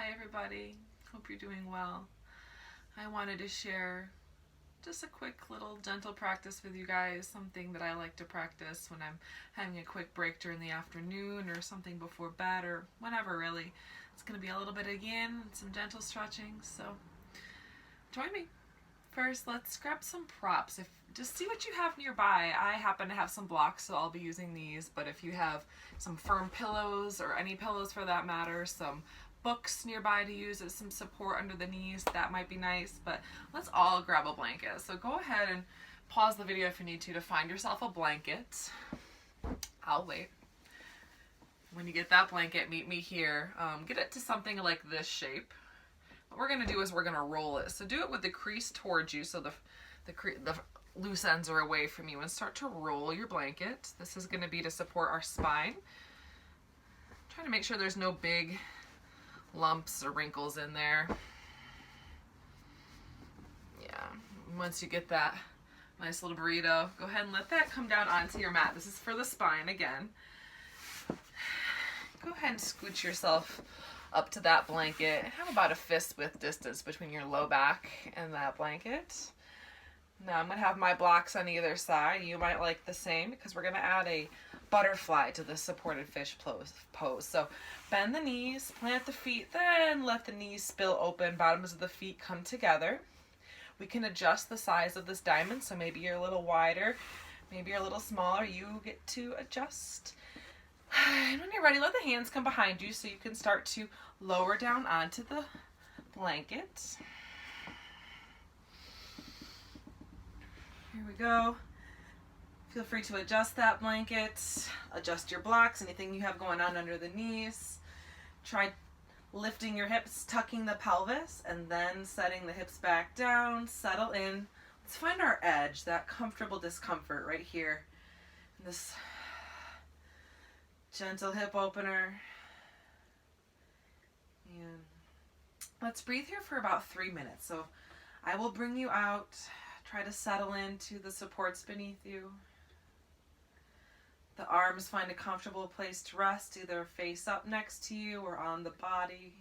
Hi everybody, hope you're doing well. I wanted to share just a quick little gentle practice with you guys, something that I like to practice when I'm having a quick break during the afternoon or something before bed or whenever really. It's going to be a little bit of yin and some gentle stretching, so join me. First, let's grab some props. Just see what you have nearby. I happen to have some blocks, so I'll be using these, but if you have some firm pillows or any pillows for that matter, some books nearby to use as some support under the knees, that might be nice, but let's all grab a blanket. So go ahead and pause the video if you need to find yourself a blanket. I'll wait. When you get that blanket, meet me here. Get it to something like this shape. What we're going to do is we're going to roll it. So do it with the crease towards you so the loose ends are away from you, and start to roll your blanket. This is going to be to support our spine. Try to make sure there's no big lumps or wrinkles in there. Yeah, once you get that nice little burrito, go ahead and let that come down onto your mat. This is for the spine again. Go ahead and scooch yourself up to that blanket and have about a fist width distance between your low back and that blanket. Now I'm going to have my blocks on either side. You might like the same because we're going to add a butterfly to the supported fish pose. So bend the knees, plant the feet, then let the knees spill open, bottoms of the feet come together. We can adjust the size of this diamond, so maybe you're a little wider, maybe you're a little smaller. You get to adjust. And when you're ready, let the hands come behind you so you can start to lower down onto the blanket. Here we go. Feel free to adjust that blanket, adjust your blocks, anything you have going on under the knees. Try lifting your hips, tucking the pelvis, and then setting the hips back down. Settle in. Let's find our edge, that comfortable discomfort right here. This gentle hip opener. And let's breathe here for about 3 minutes. So I will bring you out. Try to settle into the supports beneath you. The arms find a comfortable place to rest, either face up next to you or on the body.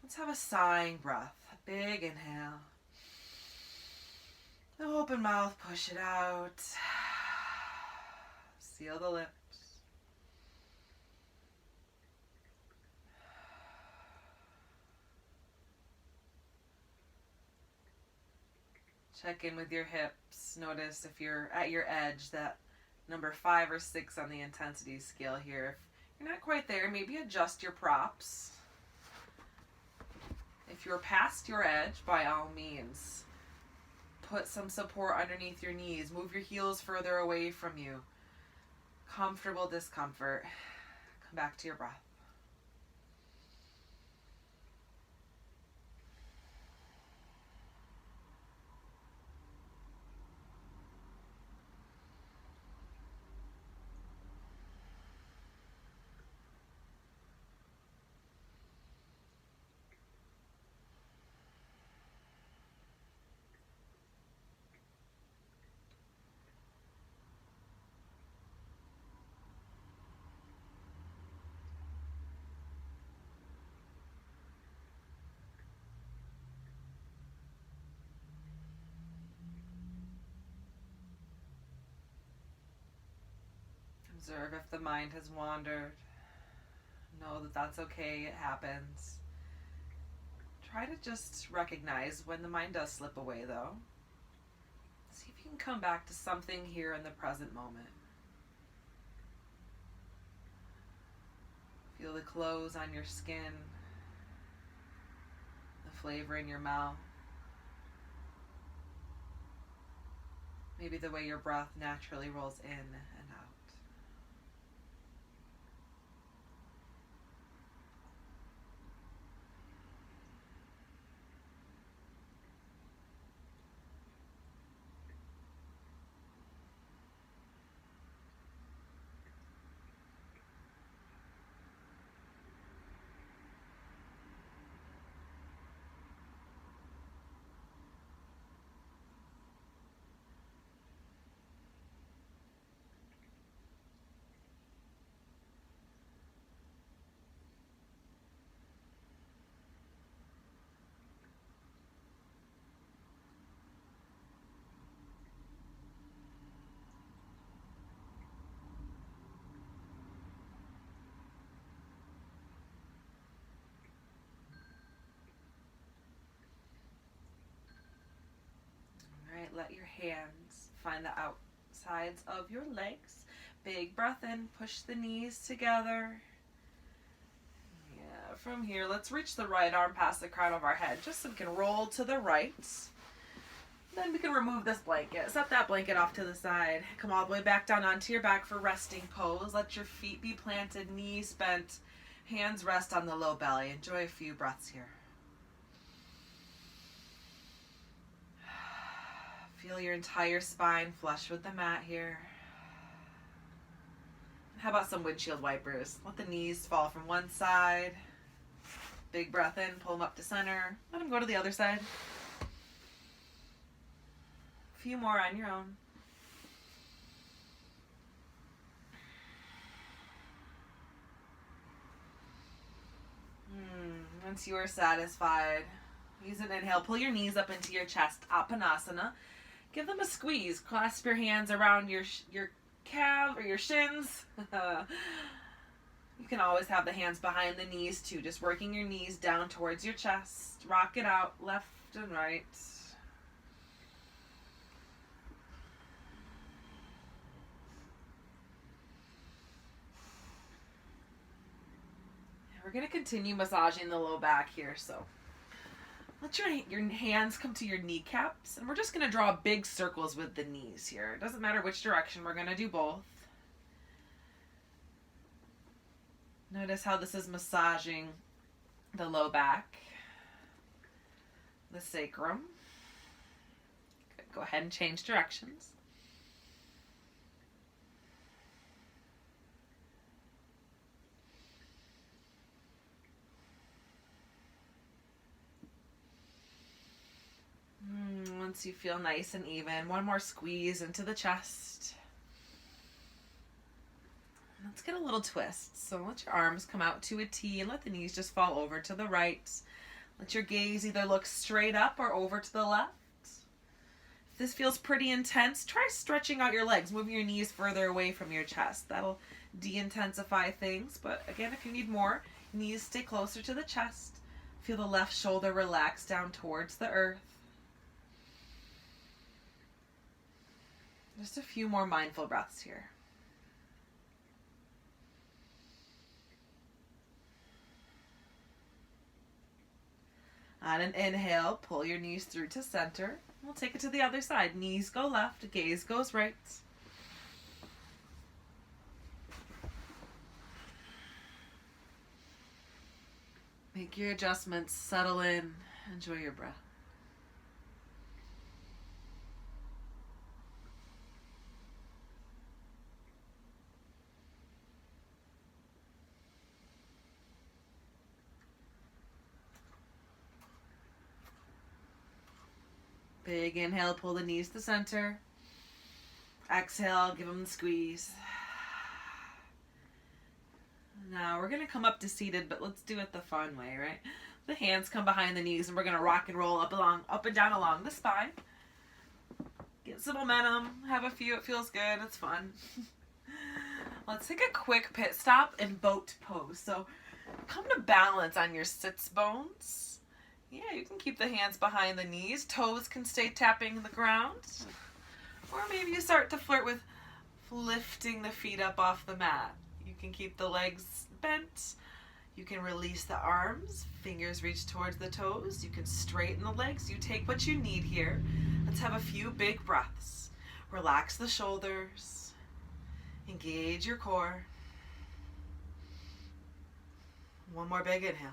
Let's have a sighing breath. A big inhale. The open mouth, push it out. Seal the lips. Check in with your hips. Notice if you're at your edge, that number 5 or 6 on the intensity scale here. If you're not quite there, maybe adjust your props. If you're past your edge, by all means, put some support underneath your knees. Move your heels further away from you. Comfortable discomfort. Come back to your breath. Observe if the mind has wandered. Know that that's okay, it happens. Try to just recognize when the mind does slip away though. See if you can come back to something here in the present moment. Feel the clothes on your skin, the flavor in your mouth. Maybe the way your breath naturally rolls in and out. All right, let your hands find the outsides of your legs. Big breath in, push the knees together. Yeah, from here, let's reach the right arm past the crown of our head, just so we can roll to the right. Then we can remove this blanket. Set that blanket off to the side. Come all the way back down onto your back for resting pose. Let your feet be planted, knees bent, hands rest on the low belly. Enjoy a few breaths here. Feel your entire spine flush with the mat here. How about some windshield wipers? Let the knees fall from one side. Big breath in, pull them up to center. Let them go to the other side. A few more on your own. Once you are satisfied, use an inhale. Pull your knees up into your chest, Apanasana. Give them a squeeze. Clasp your hands around your calf or your shins. You can always have the hands behind the knees too, just working your knees down towards your chest. Rock it out left and right. We're going to continue massaging the low back here, so let your hands come to your kneecaps, and we're just going to draw big circles with the knees here. It doesn't matter which direction, we're going to do both. Notice how this is massaging the low back, the sacrum. Good. Go ahead and change directions. Once you feel nice and even, one more squeeze into the chest. Let's get a little twist. So let your arms come out to a T and let the knees just fall over to the right. Let your gaze either look straight up or over to the left. If this feels pretty intense, try stretching out your legs, moving your knees further away from your chest. That'll de-intensify things. But again, if you need more, knees stay closer to the chest. Feel the left shoulder relax down towards the earth. Just a few more mindful breaths here. On an inhale, pull your knees through to center. We'll take it to the other side. Knees go left, gaze goes right. Make your adjustments, settle in, enjoy your breath. Big inhale, pull the knees to center. Exhale, give them the squeeze. Now we're going to come up to seated, but let's do it the fun way, right? The hands come behind the knees, and we're going to rock and roll up and down along the spine. Get some momentum. Have a few. It feels good. It's fun. Let's take a quick pit stop in boat pose. So come to balance on your sits bones. Yeah, you can keep the hands behind the knees. Toes can stay tapping the ground. Or maybe you start to flirt with lifting the feet up off the mat. You can keep the legs bent. You can release the arms. Fingers reach towards the toes. You can straighten the legs. You take what you need here. Let's have a few big breaths. Relax the shoulders. Engage your core. One more big inhale.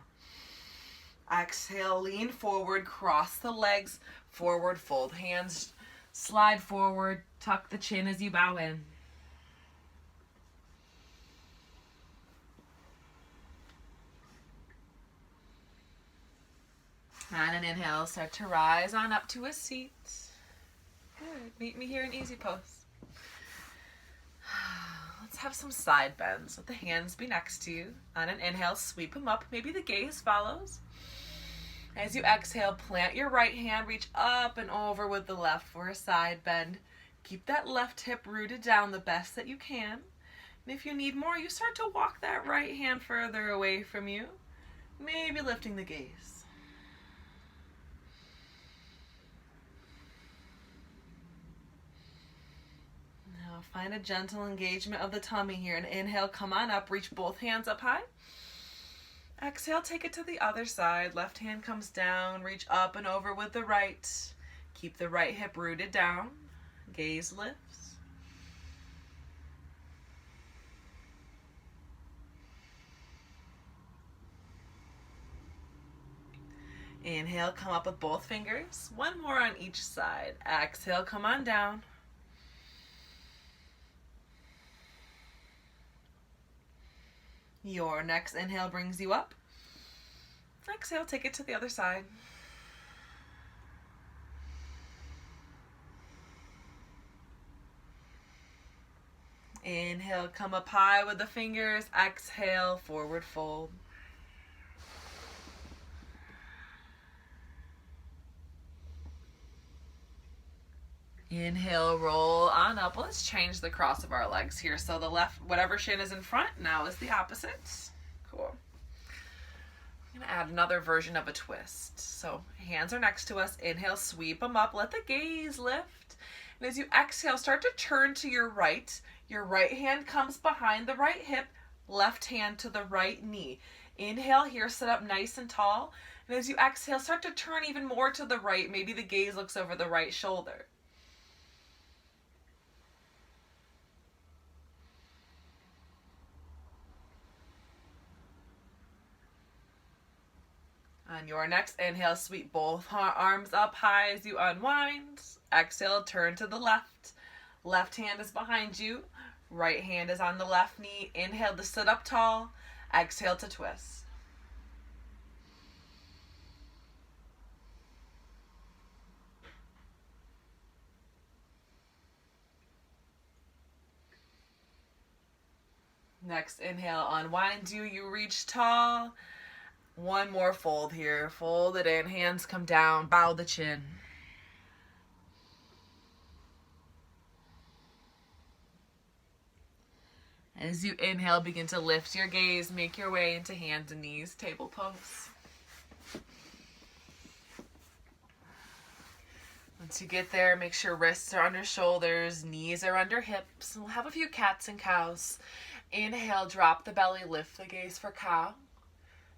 Exhale, lean forward, cross the legs, forward fold. Hands slide forward, tuck the chin as you bow in. On an inhale, start to rise on up to a seat. Good. Meet me here in easy pose. Let's have some side bends. Let the hands be next to you. On an inhale, sweep them up. Maybe the gaze follows. As you exhale, plant your right hand, reach up and over with the left for a side bend. Keep that left hip rooted down the best that you can. And if you need more, you start to walk that right hand further away from you, maybe lifting the gaze. Find a gentle engagement of the tummy here. And inhale, come on up, reach both hands up high. Exhale, take it to the other side. Left hand comes down, reach up and over with the right. Keep the right hip rooted down. Gaze lifts. Inhale, come up with both fingers. One more on each side. Exhale, come on down. Your next inhale brings you up. Exhale, take it to the other side. Inhale, come up high with the fingers. Exhale, forward fold. Inhale, roll on up. Let's change the cross of our legs here. So the left, whatever shin is in front, now is the opposite. Cool. I'm going to add another version of a twist. So hands are next to us. Inhale, sweep them up. Let the gaze lift. And as you exhale, start to turn to your right. Your right hand comes behind the right hip. Left hand to the right knee. Inhale here, sit up nice and tall. And as you exhale, start to turn even more to the right. Maybe the gaze looks over the right shoulder. On your next inhale, sweep both arms up high as you unwind. Exhale, turn to the left. Left hand is behind you. Right hand is on the left knee. Inhale to sit up tall. Exhale to twist. Next inhale, unwind you. You reach tall. One more fold here. Fold it in. Hands come down. Bow the chin. As you inhale, begin to lift your gaze. Make your way into hands and knees. Table pose. Once you get there, make sure wrists are under shoulders. Knees are under hips. We'll have a few cats and cows. Inhale, drop the belly. Lift the gaze for cow.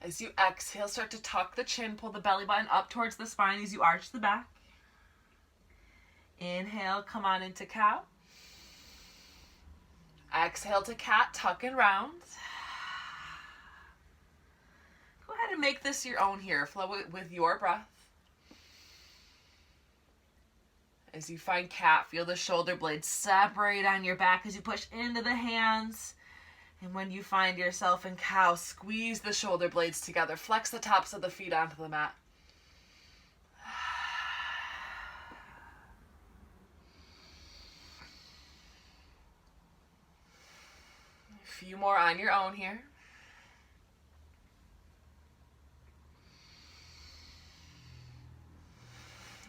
As you exhale, start to tuck the chin, pull the belly button up towards the spine as you arch the back. Inhale, come on into cow. Exhale to cat, tuck and round. Go ahead and make this your own here. Flow it with your breath. As you find cat, feel the shoulder blades separate on your back as you push into the hands. And when you find yourself in cow, squeeze the shoulder blades together. Flex the tops of the feet onto the mat. A few more on your own here.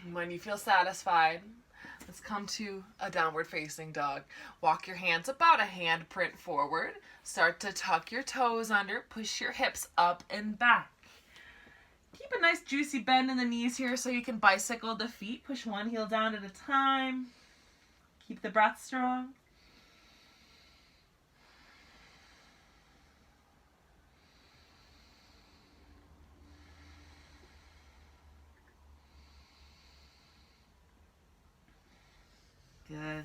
And when you feel satisfied, let's come to a downward facing dog. Walk your hands about a hand print forward. Start to tuck your toes under. Push your hips up and back. Keep a nice juicy bend in the knees here so you can bicycle the feet. Push one heel down at a time. Keep the breath strong. Good.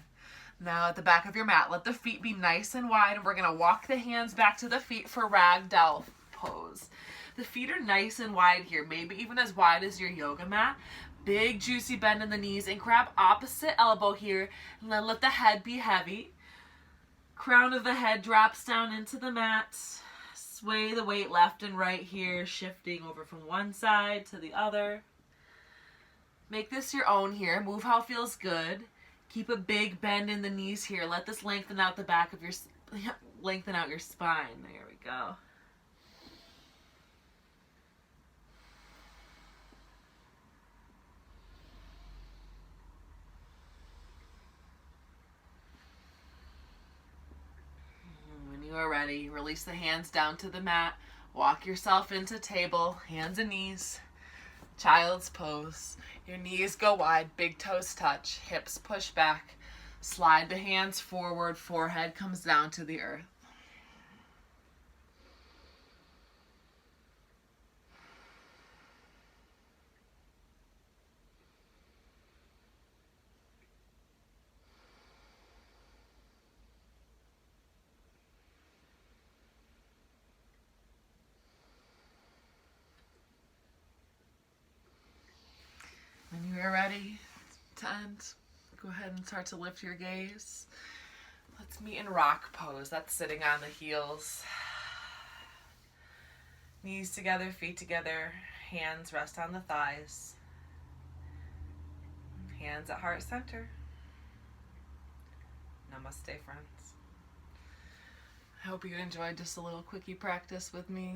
Now at the back of your mat, let the feet be nice and wide, and we're going to walk the hands back to the feet for Ragdoll Pose. The feet are nice and wide here, maybe even as wide as your yoga mat. Big juicy bend in the knees, and grab opposite elbow here, and then let the head be heavy. Crown of the head drops down into the mat. Sway the weight left and right here, shifting over from one side to the other. Make this your own here. Move how it feels good. Keep a big bend in the knees here. Let this lengthen out the back of your, lengthen out your spine. There we go. When you are ready, release the hands down to the mat. Walk yourself into table, hands and knees. Child's pose. Your knees go wide, big toes touch, hips push back. Slide the hands forward, forehead comes down to the earth. When you are ready to end, go ahead and start to lift your gaze. Let's meet in rock pose. That's sitting on the heels. Knees together, feet together, hands rest on the thighs. Hands at heart center. Namaste, friends. I hope you enjoyed just a little quickie practice with me.